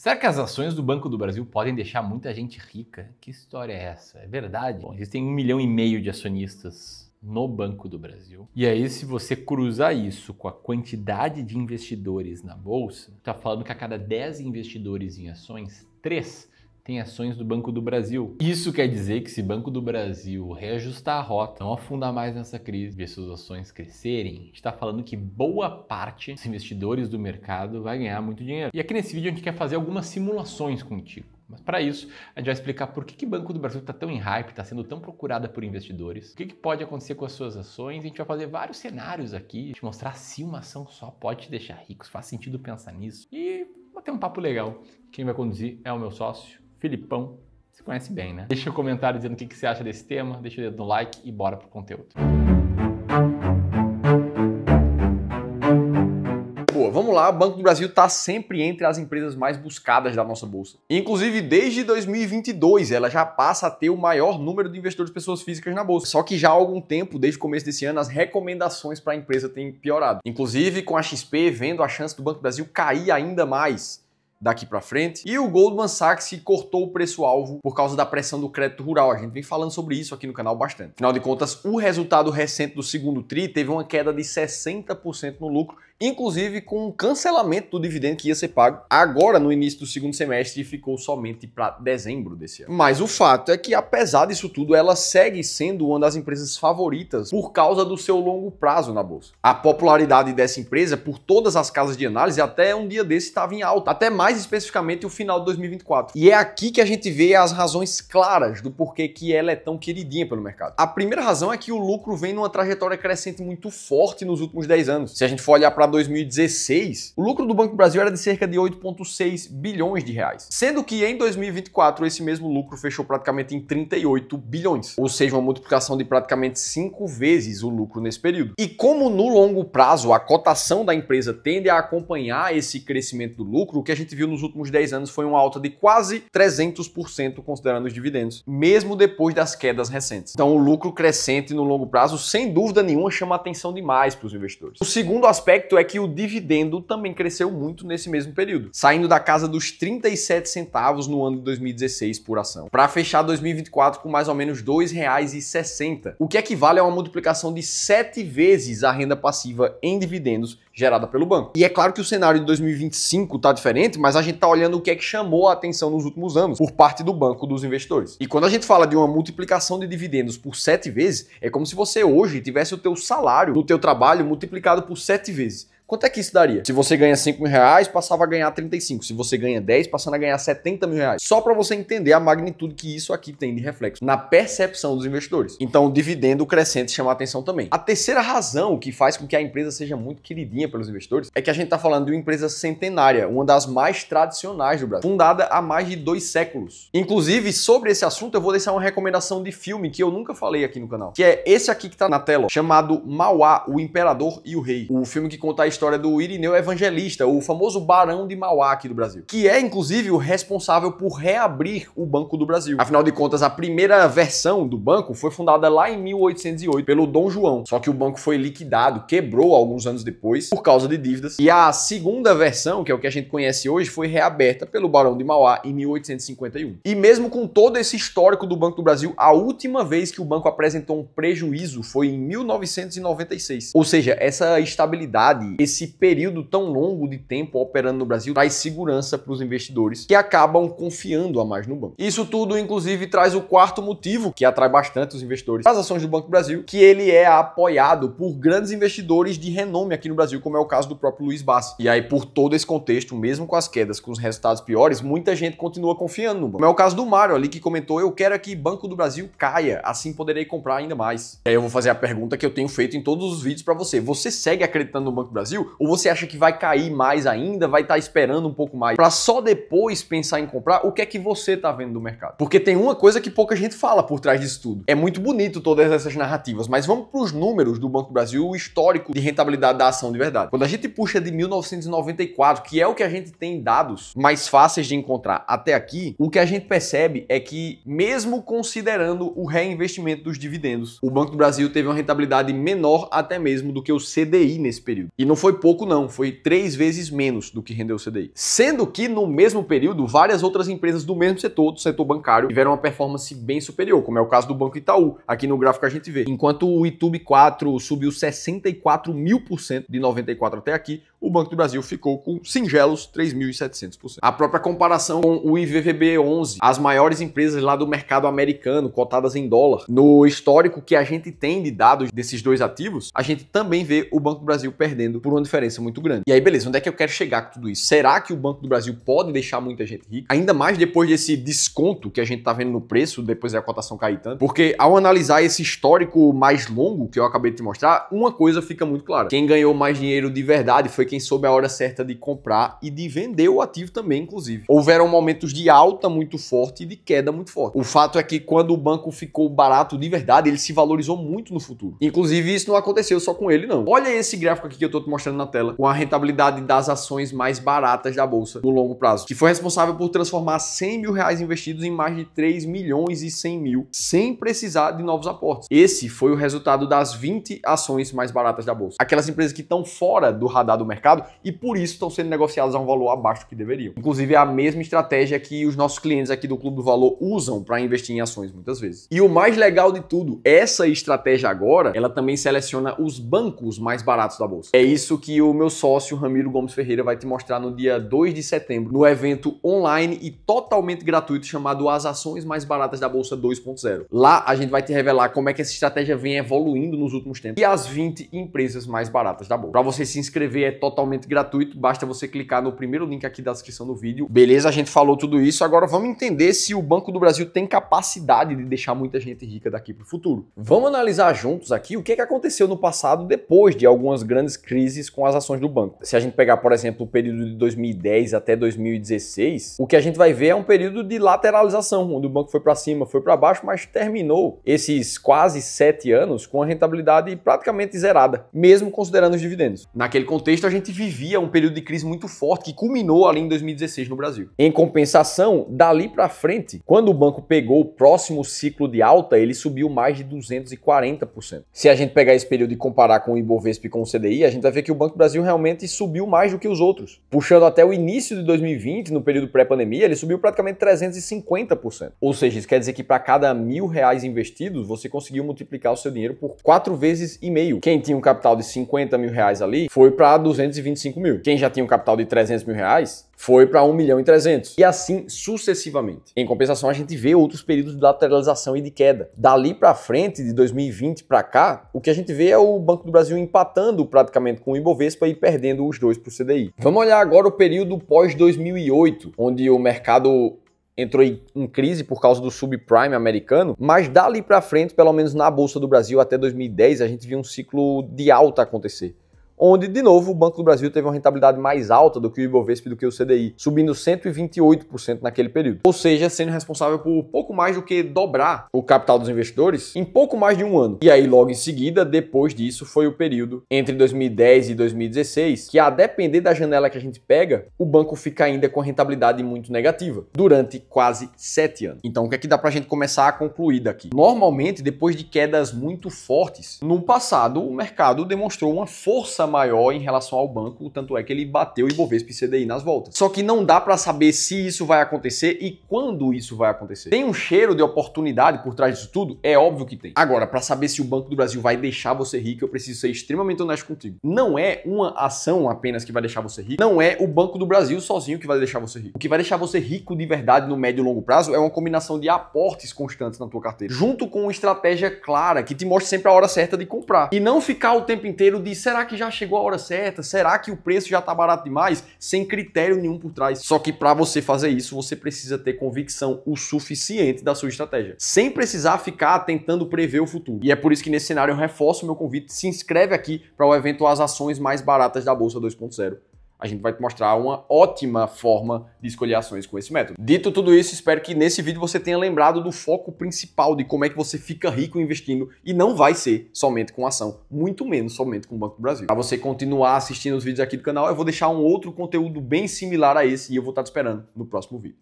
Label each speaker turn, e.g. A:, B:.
A: Será que as ações do Banco do Brasil podem deixar muita gente rica? Que história é essa? É verdade? Bom, existem 1,5 milhão de acionistas no Banco do Brasil. E aí, se você cruzar isso com a quantidade de investidores na Bolsa, está falando que a cada 10 investidores em ações, 3 tem ações do Banco do Brasil. Isso quer dizer que se o Banco do Brasil reajustar a rota, não afundar mais nessa crise, ver suas ações crescerem, a gente está falando que boa parte dos investidores do mercado vai ganhar muito dinheiro. E aqui nesse vídeo a gente quer fazer algumas simulações contigo. Mas para isso, a gente vai explicar por que o Banco do Brasil está tão em hype, está sendo tão procurada por investidores, o que pode acontecer com as suas ações, a gente vai fazer vários cenários aqui, te mostrar se uma ação só pode te deixar rico, se faz sentido pensar nisso e bater um papo legal. Quem vai conduzir é o meu sócio, Filipão. Você conhece bem, né? Deixa um comentário dizendo o que você acha desse tema, deixa o dedo no like e bora pro conteúdo.
B: Boa, vamos lá, o Banco do Brasil está sempre entre as empresas mais buscadas da nossa bolsa. Inclusive, desde 2022, ela já passa a ter o maior número de investidores pessoas físicas na bolsa. Só que já há algum tempo, desde o começo desse ano, as recomendações para a empresa têm piorado. Inclusive, com a XP vendo a chance do Banco do Brasil cair ainda mais daqui para frente. E o Goldman Sachs cortou o preço-alvo por causa da pressão do crédito rural. A gente vem falando sobre isso aqui no canal bastante. Afinal de contas, o resultado recente do segundo TRI teve uma queda de 60% no lucro, inclusive com um cancelamento do dividendo que ia ser pago agora no início do segundo semestre e ficou somente para dezembro desse ano. Mas o fato é que, apesar disso tudo, ela segue sendo uma das empresas favoritas por causa do seu longo prazo na bolsa. A popularidade dessa empresa por todas as casas de análise até um dia desse estava em alta, até mais especificamente o final de 2024. E é aqui que a gente vê as razões claras do porquê que ela é tão queridinha pelo mercado. A primeira razão é que o lucro vem numa trajetória crescente muito forte nos últimos 10 anos. Se a gente for olhar para 2016, o lucro do Banco do Brasil era de cerca de 8,6 bilhões de reais. Sendo que em 2024 esse mesmo lucro fechou praticamente em 38 bilhões. Ou seja, uma multiplicação de praticamente 5 vezes o lucro nesse período. E como no longo prazo a cotação da empresa tende a acompanhar esse crescimento do lucro, o que a gente viu nos últimos 10 anos foi uma alta de quase 300% considerando os dividendos, mesmo depois das quedas recentes. Então o lucro crescente no longo prazo, sem dúvida nenhuma, chama atenção demais para os investidores. O segundo aspecto é que o dividendo também cresceu muito nesse mesmo período, saindo da casa dos 37 centavos no ano de 2016 por ação, para fechar 2024 com mais ou menos R$ 2,60, o que equivale a uma multiplicação de 7 vezes a renda passiva em dividendos gerada pelo banco. E é claro que o cenário de 2025 está diferente, mas a gente está olhando o que é que chamou a atenção nos últimos anos por parte do banco dos investidores. E quando a gente fala de uma multiplicação de dividendos por 7 vezes, é como se você hoje tivesse o teu salário no teu trabalho multiplicado por 7 vezes. Quanto é que isso daria? Se você ganha 5 mil reais, passava a ganhar 35. Se você ganha 10, passando a ganhar 70 mil reais. Só para você entender a magnitude que isso aqui tem de reflexo na percepção dos investidores. Então, o dividendo crescente chama a atenção também. A terceira razão que faz com que a empresa seja muito queridinha pelos investidores é que a gente está falando de uma empresa centenária, uma das mais tradicionais do Brasil, fundada há mais de 2 séculos. Inclusive, sobre esse assunto, eu vou deixar uma recomendação de filme que eu nunca falei aqui no canal, que é esse aqui que está na tela, chamado Mauá, o Imperador e o Rei. O filme que conta a história do Irineu Evangelista, o famoso Barão de Mauá aqui do Brasil, que é inclusive o responsável por reabrir o Banco do Brasil. Afinal de contas, a primeira versão do banco foi fundada lá em 1808 pelo Dom João, só que o banco foi liquidado, quebrou alguns anos depois por causa de dívidas, e a segunda versão, que é o que a gente conhece hoje, foi reaberta pelo Barão de Mauá em 1851. E mesmo com todo esse histórico do Banco do Brasil, a última vez que o banco apresentou um prejuízo foi em 1996. Ou seja, essa estabilidade, esse período tão longo de tempo operando no Brasil traz segurança para os investidores que acabam confiando a mais no banco. Isso tudo, inclusive, traz o quarto motivo que atrai bastante os investidores às ações do Banco do Brasil, que ele é apoiado por grandes investidores de renome aqui no Brasil, como é o caso do próprio Luiz Bassi. E aí, por todo esse contexto, mesmo com as quedas, com os resultados piores, muita gente continua confiando no banco. Como é o caso do Mário ali, que comentou: eu quero que Banco do Brasil caia, assim poderei comprar ainda mais. E aí eu vou fazer a pergunta que eu tenho feito em todos os vídeos para você. Você segue acreditando no Banco do Brasil? Ou você acha que vai cair mais ainda, vai estar esperando um pouco mais para só depois pensar em comprar? O que é que você está vendo do mercado? Porque tem uma coisa que pouca gente fala por trás disso tudo. É muito bonito todas essas narrativas, mas vamos para os números do Banco do Brasil, o histórico de rentabilidade da ação de verdade. Quando a gente puxa de 1994, que é o que a gente tem dados mais fáceis de encontrar até aqui, o que a gente percebe é que, mesmo considerando o reinvestimento dos dividendos, o Banco do Brasil teve uma rentabilidade menor até mesmo do que o CDI nesse período. E não foi pouco não, foi 3 vezes menos do que rendeu o CDI. Sendo que no mesmo período, várias outras empresas do mesmo setor, do setor bancário, tiveram uma performance bem superior, como é o caso do Banco Itaú. Aqui no gráfico a gente vê. Enquanto o Itubi 4 subiu 64.000% de 94 até aqui, o Banco do Brasil ficou com singelos 3.700%. A própria comparação com o IVVB11, as maiores empresas lá do mercado americano, cotadas em dólar, no histórico que a gente tem de dados desses dois ativos, a gente também vê o Banco do Brasil perdendo por uma diferença muito grande. E aí, beleza, onde é que eu quero chegar com tudo isso? Será que o Banco do Brasil pode deixar muita gente rica? Ainda mais depois desse desconto que a gente tá vendo no preço, depois da cotação cair tanto. Porque ao analisar esse histórico mais longo que eu acabei de te mostrar, uma coisa fica muito clara. Quem ganhou mais dinheiro de verdade foi quem soube a hora certa de comprar e de vender o ativo também, inclusive. Houveram momentos de alta muito forte e de queda muito forte. O fato é que quando o banco ficou barato de verdade, ele se valorizou muito no futuro. Inclusive, isso não aconteceu só com ele, não. Olha esse gráfico aqui que eu tô te mostrando na tela, com a rentabilidade das ações mais baratas da bolsa no longo prazo, que foi responsável por transformar 100 mil reais investidos em mais de 3 milhões e 100 mil, sem precisar de novos aportes. Esse foi o resultado das 20 ações mais baratas da bolsa. Aquelas empresas que estão fora do radar do mercado e por isso estão sendo negociadas a um valor abaixo do que deveriam. Inclusive, é a mesma estratégia que os nossos clientes aqui do Clube do Valor usam para investir em ações muitas vezes. E o mais legal de tudo, essa estratégia agora, ela também seleciona os bancos mais baratos da bolsa. É isso que o meu sócio, Ramiro Gomes Ferreira, vai te mostrar no dia 2 de setembro, no evento online e totalmente gratuito chamado As Ações Mais Baratas da Bolsa 2.0. Lá a gente vai te revelar como é que essa estratégia vem evoluindo nos últimos tempos e as 20 empresas mais baratas da bolsa. Para você se inscrever é totalmente gratuito, basta você clicar no primeiro link aqui da descrição do vídeo. Beleza, a gente falou tudo isso, agora vamos entender se o Banco do Brasil tem capacidade de deixar muita gente rica daqui para o futuro. Vamos analisar juntos aqui o que aconteceu no passado depois de algumas grandes crises com as ações do banco. Se a gente pegar, por exemplo, o período de 2010 até 2016, o que a gente vai ver é um período de lateralização, onde o banco foi para cima, foi para baixo, mas terminou esses quase 7 anos com a rentabilidade praticamente zerada, mesmo considerando os dividendos. Naquele contexto, a gente vivia um período de crise muito forte que culminou ali em 2016 no Brasil. Em compensação, dali para frente, quando o banco pegou o próximo ciclo de alta, ele subiu mais de 240%. Se a gente pegar esse período e comparar com o Ibovespa e com o CDI, a gente vai ver que o Banco do Brasil realmente subiu mais do que os outros. Puxando até o início de 2020, no período pré-pandemia, ele subiu praticamente 350%. Ou seja, isso quer dizer que para cada R$1.000 investidos, você conseguiu multiplicar o seu dinheiro por 4,5 vezes. Quem tinha um capital de 50 mil reais ali, foi para 225 mil. Quem já tinha um capital de 300 mil reais, foi para 1.300.000. E assim sucessivamente. Em compensação, a gente vê outros períodos de lateralização e de queda. Dali para frente, de 2020 para cá, o que a gente vê é o Banco do Brasil empatando praticamente com o Ibovespa e perdendo os dois para o CDI. Vamos olhar agora o período pós-2008, onde o mercado entrou em crise por causa do subprime americano, mas dali para frente, pelo menos na Bolsa do Brasil, até 2010, a gente viu um ciclo de alta acontecer, onde, de novo, o Banco do Brasil teve uma rentabilidade mais alta do que o Ibovespa e do que o CDI, subindo 128% naquele período. Ou seja, sendo responsável por pouco mais do que dobrar o capital dos investidores em pouco mais de um ano. E aí, logo em seguida, depois disso, foi o período entre 2010 e 2016, que a depender da janela que a gente pega, o banco fica ainda com a rentabilidade muito negativa, durante quase 7 anos. Então, o que é que dá pra gente começar a concluir daqui? Normalmente, depois de quedas muito fortes, no passado, o mercado demonstrou uma força maior em relação ao banco, tanto é que ele bateu o Ibovespa e CDI nas voltas. Só que não dá para saber se isso vai acontecer e quando isso vai acontecer. Tem um cheiro de oportunidade por trás disso tudo? É óbvio que tem. Agora, para saber se o Banco do Brasil vai deixar você rico, eu preciso ser extremamente honesto contigo. Não é uma ação apenas que vai deixar você rico, não é o Banco do Brasil sozinho que vai deixar você rico. O que vai deixar você rico de verdade no médio e longo prazo é uma combinação de aportes constantes na tua carteira, junto com uma estratégia clara que te mostre sempre a hora certa de comprar. E não ficar o tempo inteiro de será que já chegou a hora certa? Será que o preço já tá barato demais? Sem critério nenhum por trás. Só que para você fazer isso, você precisa ter convicção o suficiente da sua estratégia, sem precisar ficar tentando prever o futuro. E é por isso que nesse cenário eu reforço o meu convite, se inscreve aqui para o evento As Ações Mais Baratas da Bolsa 2.0. A gente vai te mostrar uma ótima forma de escolher ações com esse método. Dito tudo isso, espero que nesse vídeo você tenha lembrado do foco principal de como é que você fica rico investindo e não vai ser somente com ação, muito menos somente com o Banco do Brasil. Para você continuar assistindo os vídeos aqui do canal, eu vou deixar um outro conteúdo bem similar a esse e eu vou estar te esperando no próximo vídeo.